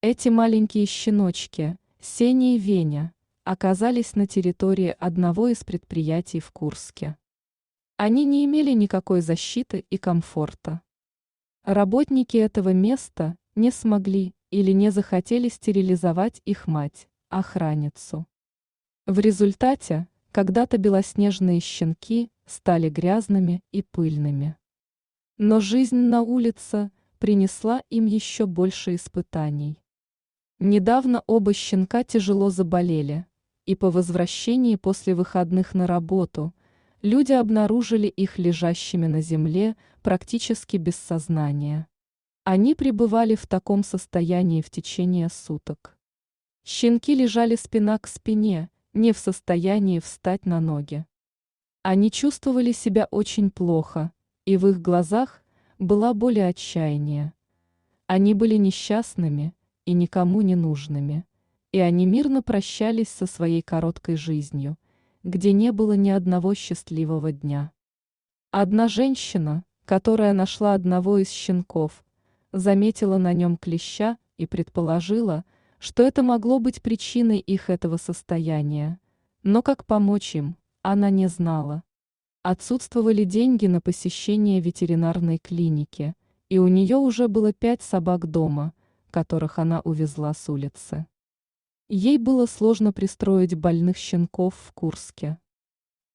Эти маленькие щеночки, Сеня и Веня, оказались на территории одного из предприятий в Курске. Они не имели никакой защиты и комфорта. Работники этого места не смогли или не захотели стерилизовать их мать, охранницу. В результате когда-то белоснежные щенки стали грязными и пыльными. Но жизнь на улице принесла им еще больше испытаний. Недавно оба щенка тяжело заболели, и по возвращении после выходных на работу люди обнаружили их лежащими на земле практически без сознания. Они пребывали в таком состоянии в течение суток. Щенки лежали спина к спине, не в состоянии встать на ноги. Они чувствовали себя очень плохо, и в их глазах была боль и отчаяние. Они были несчастными и никому не нужными, и они мирно прощались со своей короткой жизнью, где не было ни одного счастливого дня. Одна женщина, которая нашла одного из щенков, заметила на нем клеща и предположила, что это могло быть причиной их этого состояния, но как помочь им, она не знала. Отсутствовали деньги на посещение ветеринарной клиники, и у нее уже было 5 собак дома, которых она увезла с улицы. Ей было сложно пристроить больных щенков в Курске.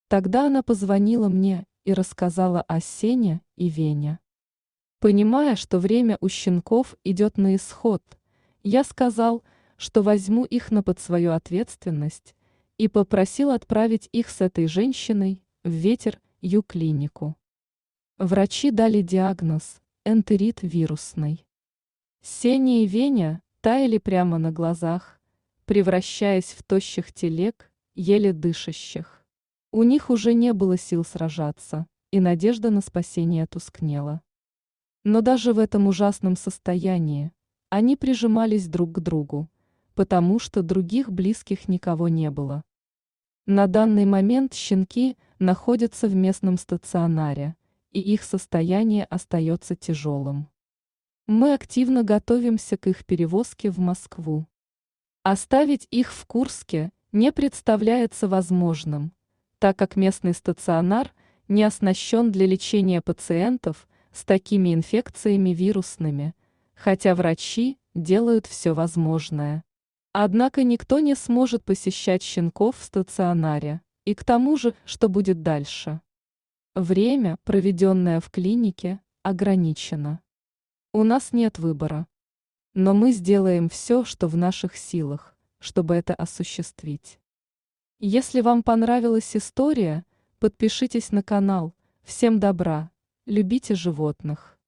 Тогда она позвонила мне и рассказала о Сене и Вене. Понимая, что время у щенков идет на исход, я сказал, что возьму их под свою ответственность и попросил отправить их с этой женщиной в ветер-ю-клинику. Врачи дали диагноз – энтерит вирусный. Сеня и Веня таяли прямо на глазах, превращаясь в тощих телег, еле дышащих. У них уже не было сил сражаться, и надежда на спасение тускнела. Но даже в этом ужасном состоянии они прижимались друг к другу, потому что других близких никого не было. На данный момент щенки находятся в местном стационаре, и их состояние остается тяжелым. Мы активно готовимся к их перевозке в Москву. Оставить их в Курске не представляется возможным, так как местный стационар не оснащен для лечения пациентов с такими инфекциями вирусными, хотя врачи делают все возможное. Однако никто не сможет посещать щенков в стационаре, и к тому же, что будет дальше? Время, проведенное в клинике, ограничено. У нас нет выбора. Но мы сделаем все, что в наших силах, чтобы это осуществить. Если вам понравилась история, подпишитесь на канал. Всем добра, любите животных.